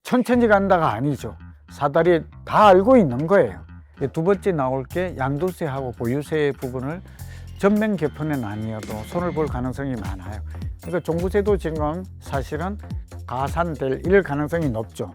천천히 간다가 아니죠. 사다리 다 알고 있는 거예요. 두 번째 나올 게 양도세하고 보유세 부분을 전면 개편은 아니어도 손을 볼 가능성이 많아요. 그러니까 종부세도 지금 사실은 가산될 이럴 가능성이 높죠.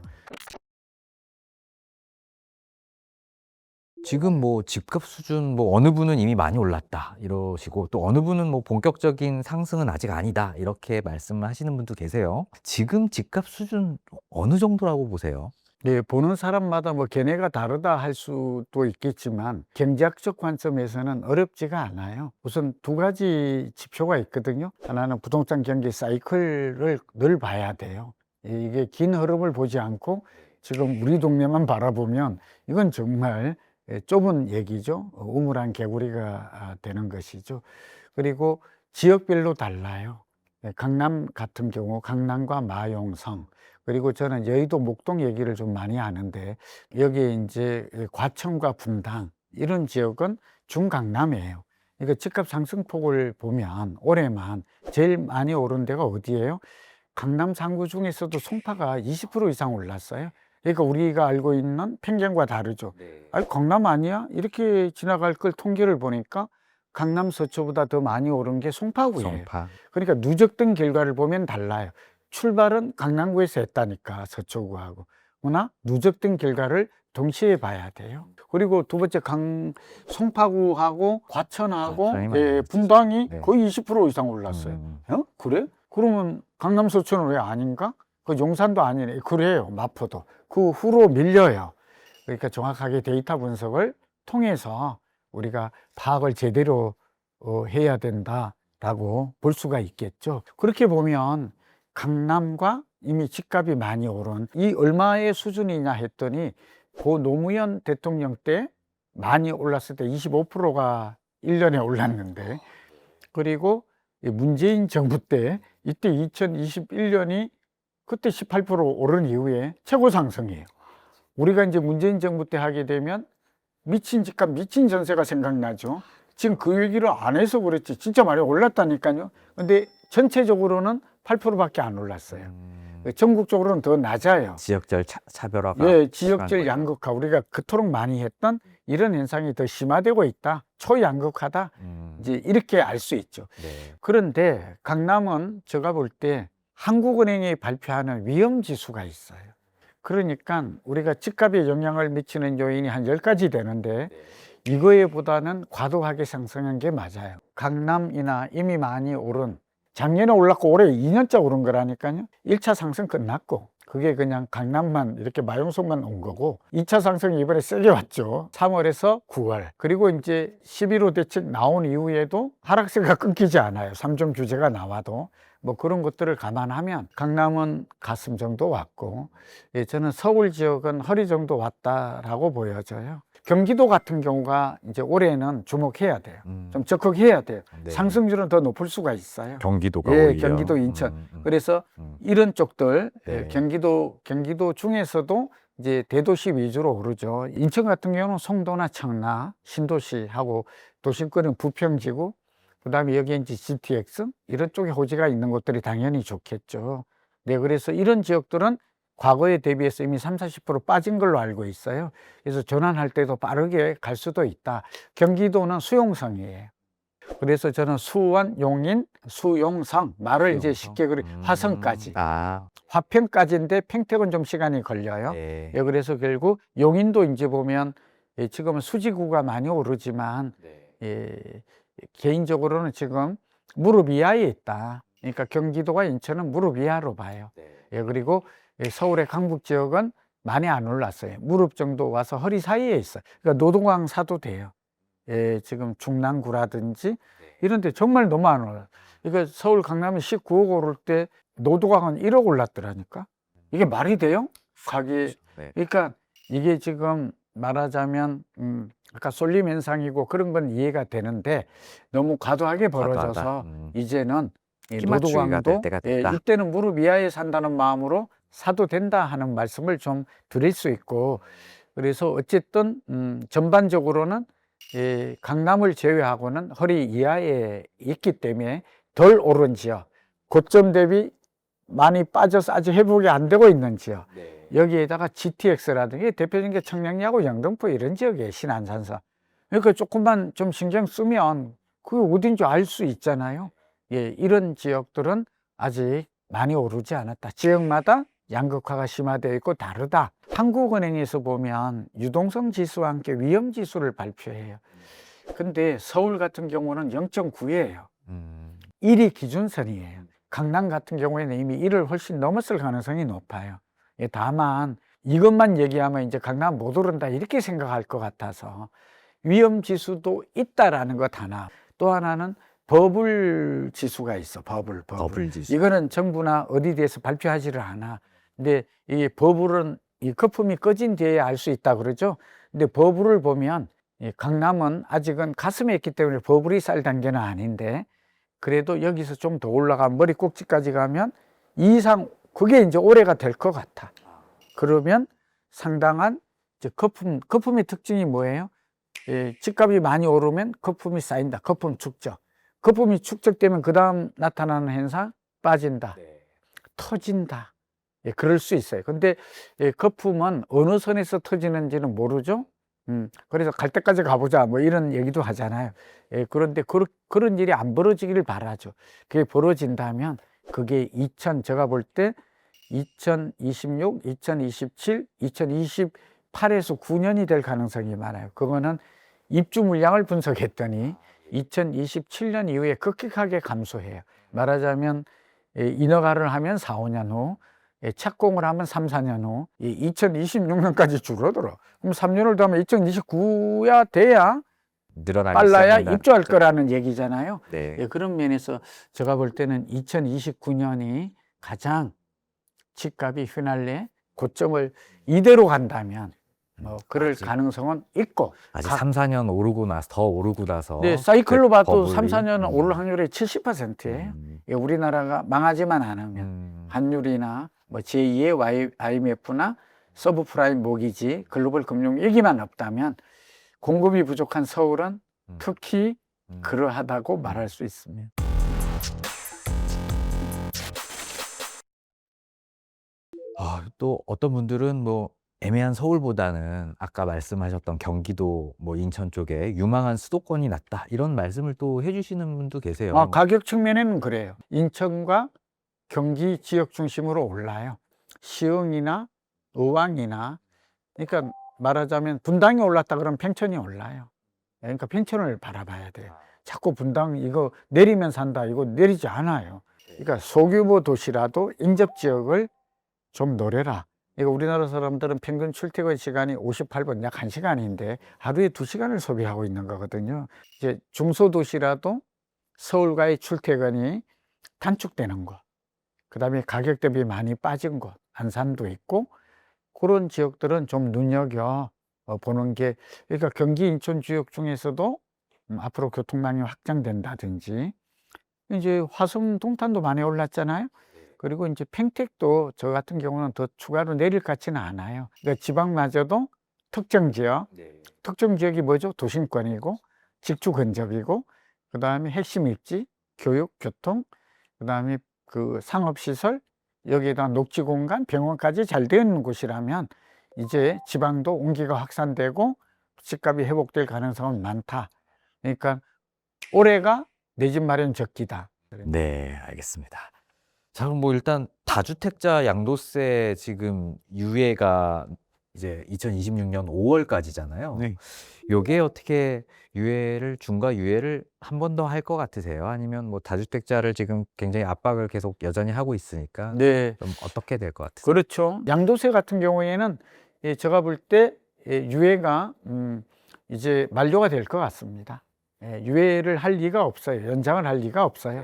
지금 뭐 집값 수준 뭐 어느 분은 이미 많이 올랐다 이러시고 또 어느 분은 뭐 본격적인 상승은 아직 아니다 이렇게 말씀을 하시는 분도 계세요. 지금 집값 수준 어느 정도라고 보세요? 네, 보는 사람마다 뭐 견해가 다르다 할 수도 있겠지만 경제학적 관점에서는 어렵지가 않아요. 우선 두 가지 지표가 있거든요. 하나는 부동산 경기 사이클을 늘 봐야 돼요. 이게 긴 흐름을 보지 않고 지금 우리 동네만 바라보면 이건 정말 좁은 얘기죠. 우물안 개구리가 되는 것이죠. 그리고 지역별로 달라요. 강남 같은 경우 강남과 마용성, 그리고 저는 여의도 목동 얘기를 좀 많이 하는데 여기에 이제 과천과 분당 이런 지역은 중강남이에요. 그러니까 집값 상승폭을 보면 올해만 제일 많이 오른 데가 어디예요? 강남 상구 중에서도 송파가 20% 이상 올랐어요. 그러니까 우리가 알고 있는 편견과 다르죠. 아니, 강남 아니야? 이렇게 지나갈 걸 통계를 보니까 강남 서초보다 더 많이 오른 게 송파구예요. 송파. 그러니까 누적된 결과를 보면 달라요. 출발은 강남구에서 했다니까 서초구하고. 그러나 누적된 결과를 동시에 봐야 돼요. 그리고 두 번째 송파구하고 과천하고 분당이 네. 거의 20% 이상 올랐어요. 그래? 그러면 강남 서초는 왜 아닌가? 그 용산도 아니네. 그래요. 마포도. 그 후로 밀려요. 그러니까 정확하게 데이터 분석을 통해서 우리가 파악을 제대로 해야 된다라고 볼 수가 있겠죠. 그렇게 보면 강남과 이미 집값이 많이 오른 이 얼마의 수준이냐 했더니 고 노무현 대통령 때 많이 올랐을 때 25%가 1년에 올랐는데, 그리고 문재인 정부 때 이때 2021년이 그때 18% 오른 이후에 최고 상승이에요. 우리가 이제 문재인 정부 때 하게 되면 미친 집값, 미친 전세가 생각나죠. 지금 그 얘기를 안 해서 그렇지 진짜 많이 올랐다니까요. 근데 전체적으로는 8%밖에 안 올랐어요. 전국적으로는 더 낮아요. 지역별 차별화가 예, 지역적 양극화, 우리가 그토록 많이 했던 이런 현상이 더 심화되고 있다. 초양극화다. 이제 이렇게 알 수 있죠. 네. 그런데 강남은 제가 볼 때 한국은행이 발표하는 위험지수가 있어요. 그러니까 우리가 집값에 영향을 미치는 요인이 한 10가지 되는데 이거에 보다는 과도하게 상승한 게 맞아요. 강남이나 이미 많이 오른, 작년에 올랐고 올해 2년째 오른 거라니까요. 1차 상승 끝났고 그게 그냥 강남만 이렇게 마용성만 온 거고 2차 상승이 이번에 세게 왔죠. 3월에서 9월. 그리고 이제 11호 대책 나온 이후에도 하락세가 끊기지 않아요. 3종 규제가 나와도. 뭐 그런 것들을 감안하면 강남은 가슴 정도 왔고, 예, 저는 서울 지역은 허리 정도 왔다라고 보여져요. 경기도 같은 경우가 이제 올해는 주목해야 돼요. 좀 적극해야 돼요. 네. 상승률은 더 높을 수가 있어요. 경기도가 예, 오히려. 경기도, 인천. 그래서 이런 쪽들, 네. 경기도 중에서도 이제 대도시 위주로 오르죠. 인천 같은 경우는 송도나 청라, 신도시하고 도심권은 부평지구, 그 다음에 여기에 이제 GTX 이런 쪽에 호재가 있는 곳들이 당연히 좋겠죠. 네, 그래서 이런 지역들은 과거에 대비해서 이미 30-40% 빠진 걸로 알고 있어요. 그래서 전환할 때도 빠르게 갈 수도 있다. 경기도는 수용성이에요. 그래서 저는 수원, 용인, 수용성 말을 이제 쉽게 그래 화성까지, 화평까지인데 평택은 좀 시간이 걸려요. 네. 예, 그래서 결국 용인도 이제 보면 예, 지금은 수지구가 많이 오르지만 예, 개인적으로는 지금 무릎 이하에 있다. 그러니까 경기도와 인천은 무릎 이하로 봐요. 예, 그리고 서울의 강북 지역은 많이 안 올랐어요. 무릎 정도 와서 허리 사이에 있어요. 그러니까 노동강 사도 돼요. 예, 지금 중랑구라든지 이런 데 정말 너무 안 올라요. 그러니까 서울 강남이 19억 오를 때 노동강은 1억 올랐더라니까. 이게 말이 돼요? 가게. 그러니까 이게 지금 말하자면 아까 쏠림 현상이고 그런 건 이해가 되는데 너무 과도하게 벌어져서 이제는 노동강도 이때는 무릎 이하에 산다는 마음으로 사도 된다 하는 말씀을 좀 드릴 수 있고, 그래서 어쨌든 전반적으로는 강남을 제외하고는 허리 이하에 있기 때문에 덜 오른 지역, 고점 대비 많이 빠져서 아직 회복이 안 되고 있는 지역, 여기에다가 GTX라든지 대표적인 게 청량리하고 영등포 이런 지역에 신안산서. 그러니까 조금만 좀 신경 쓰면 그게 어딘지 알 수 있잖아요. 예, 이런 지역들은 아직 많이 오르지 않았다. 지역마다 양극화가 심화되어 있고 다르다. 한국은행에서 보면 유동성 지수와 함께 위험 지수를 발표해요. 근데 서울 같은 경우는 0.9예요. 1이 기준선이에요. 강남 같은 경우에는 이미 1을 훨씬 넘었을 가능성이 높아요. 예, 다만 이것만 얘기하면 이제 강남 못 오른다 이렇게 생각할 것 같아서 위험 지수도 있다라는 것 하나. 또 하나는 버블 지수가 있어. 버블. 버블 지수. 이거는 정부나 어디 대해서 발표하지를 않아. 근데 이 버블은 이 거품이 꺼진 뒤에 알 수 있다 그러죠. 근데 버블을 보면 이 강남은 아직은 가슴에 있기 때문에 버블이 쌀 단계는 아닌데 그래도 여기서 좀 더 올라가면 머리 꼭지까지 가면 이상 그게 이제 올해가 될 것 같아. 그러면 상당한 이제 거품의 특징이 뭐예요? 예, 집값이 많이 오르면 거품이 쌓인다. 거품 축적. 거품이 축적되면 그 다음 나타나는 현상 빠진다. 터진다. 예, 그럴 수 있어요. 근데 예, 거품은 어느 선에서 터지는지는 모르죠. 그래서 갈 때까지 가보자 뭐 이런 얘기도 하잖아요. 예, 그런데 그런 일이 안 벌어지기를 바라죠. 그게 벌어진다면 그게 제가 볼 때 2026, 2027, 2028에서 9년이 될 가능성이 많아요. 그거는 입주 물량을 분석했더니 2027년 이후에 급격하게 감소해요. 말하자면 인허가를 하면 4, 5년 후, 착공을 하면 3, 4년 후 2026년까지 줄어들어. 그럼 3년을 더 하면 2029야 돼야 늘어나기 빨라야 시작한다. 입주할 거라는 얘기잖아요. 네. 예, 그런 면에서 제가 볼 때는 2029년이 가장 집값이 휘날래 고점을 이대로 간다면 뭐 그럴 아직. 가능성은 있고 아직 3, 4년 오르고 나서 더 오르고 나서 네, 사이클로 봐도 버블이- 3, 4년은 오를 확률이 70%예요. 예, 우리나라가 망하지만 않으면 환율이나 뭐 제2의 IMF나 서브프라임 모기지 글로벌 금융 위기만 없다면 공급이 부족한 서울은 특히 그러하다고 말할 수 있습니다. 또 어떤 분들은 뭐 애매한 서울보다는 아까 말씀하셨던 경기도 뭐 인천 쪽에 유망한 수도권이 낫다 이런 말씀을 또 해주시는 분도 계세요. 가격 측면에는 그래요. 인천과 경기 지역 중심으로 올라요. 시흥이나 의왕이나 그러니까 말하자면 분당이 올랐다 그러면 평촌이 올라요. 그러니까 평촌을 바라봐야 돼요. 자꾸 분당 이거 내리면 산다 이거 내리지 않아요. 그러니까 소규모 도시라도 인접 지역을 좀 노려라. 이거 우리나라 사람들은 평균 출퇴근 시간이 58분, 약 1시간인데 하루에 2시간을 소비하고 있는 거거든요. 이제 중소도시라도 서울과의 출퇴근이 단축되는 것, 그 다음에 가격 대비 많이 빠진 곳, 안산도 있고 그런 지역들은 좀 눈여겨 보는 게, 그러니까 경기 인천 지역 중에서도 앞으로 교통망이 확장된다든지 이제 화성 동탄도 많이 올랐잖아요. 그리고 이제 평택도 저 같은 경우는 더 추가로 내릴 것 같지는 않아요. 그러니까 지방마저도 특정 지역, 특정 지역이 뭐죠? 도심권이고 직주 근접이고 그 다음에 핵심 입지, 교육, 교통, 그 다음에 그 상업시설, 여기에다 녹지 공간, 병원까지 잘 되어 있는 곳이라면 이제 지방도 온기가 확산되고 집값이 회복될 가능성은 많다. 그러니까 올해가 내 집 마련 적기다. 네, 알겠습니다. 자, 그럼 뭐 일단 다주택자 양도세 지금 유예가 이제 2026년 5월까지잖아요. 네. 요게 어떻게 중과 유예를 한 번 더 할 것 같으세요? 아니면 뭐 다주택자를 지금 굉장히 압박을 계속 여전히 하고 있으니까 네. 좀 어떻게 될 것 같으세요? 그렇죠. 양도세 같은 경우에는 제가 볼 때 유예가 이제 만료가 될 것 같습니다. 유예를 할 리가 없어요. 연장을 할 리가 없어요.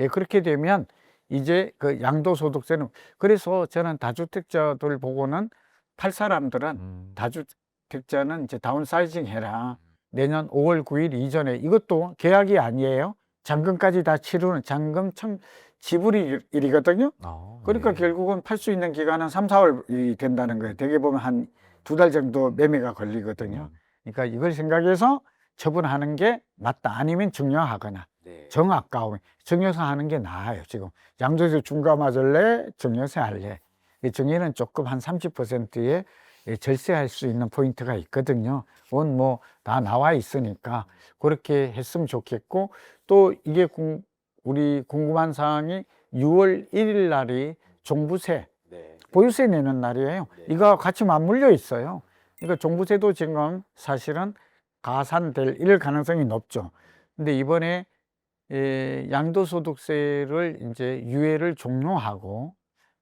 그렇게 되면 이제 그 양도소득세는, 그래서 저는 다주택자들 보고는 팔 사람들은 다주택자는 이제 다운사이징 해라. 내년 5월 9일 이전에, 이것도 계약이 아니에요. 잔금까지 다 치르는 잔금 지불일이거든요. 그러니까 네. 결국은 팔 수 있는 기간은 3, 4월이 된다는 거예요. 대개 보면 한 2달 정도 매매가 걸리거든요. 그러니까 이걸 생각해서 처분하는 게 맞다. 아니면 증여하거나 정아까우면 증여세 하는 게 나아요. 지금 양도세 중과맞을래, 증여세 할래. 정예는 조금 한 30%에 절세할 수 있는 포인트가 있거든요. 그건 뭐 다 나와 있으니까 그렇게 했으면 좋겠고, 또 이게 우리 궁금한 사항이 6월 1일 날이 종부세, 보유세 내는 날이에요. 이거 같이 맞물려 있어요. 그러니까 종부세도 지금 사실은 가산될 이럴 가능성이 높죠. 근데 이번에 양도소득세를 이제 유예를 종료하고,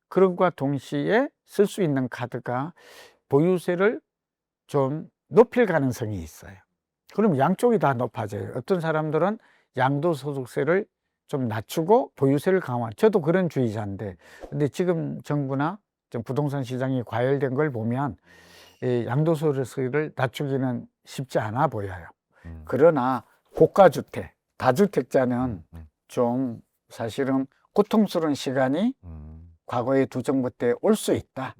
그런과 동시에 쓸 수 있는 카드가 보유세를 좀 높일 가능성이 있어요. 그럼 양쪽이 다 높아져요. 어떤 사람들은 양도소득세를 좀 낮추고 보유세를 강화. 저도 그런 주의자인데, 근데 지금 정부나 좀 부동산 시장이 과열된 걸 보면 양도소득세를 낮추기는 쉽지 않아 보여요. 그러나 고가주택, 다주택자는 좀 사실은 고통스러운 시간이 과거의 두 정부 때 올 수 있다.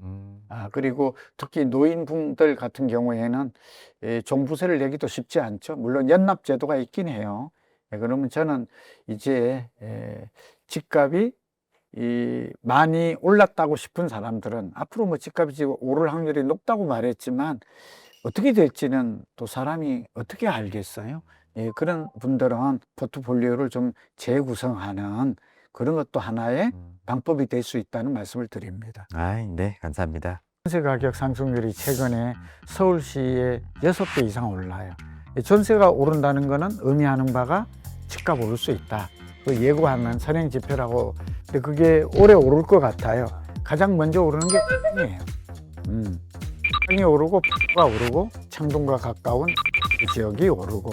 그리고 특히 노인분들 같은 경우에는 종부세를 내기도 쉽지 않죠. 물론 연납제도가 있긴 해요. 그러면 저는 이제 집값이 많이 올랐다고 싶은 사람들은, 앞으로 뭐 집값이 오를 확률이 높다고 말했지만 어떻게 될지는 또 사람이 어떻게 알겠어요? 그런 분들은 포트폴리오를 좀 재구성하는 그런 것도 하나의 방법이 될 수 있다는 말씀을 드립니다. 네, 감사합니다. 전세 가격 상승률이 최근에 서울시에 6배 이상 올라요. 전세가 오른다는 것은 의미하는 바가 집값 오를 수 있다. 그 예고하는 선행 지표라고. 근데 그게 오래 오를 것 같아요. 가장 먼저 오르는 게 땅이에요. 땅이 오르고, 부가 오르고, 창동과 가까운 그 지역이 오르고.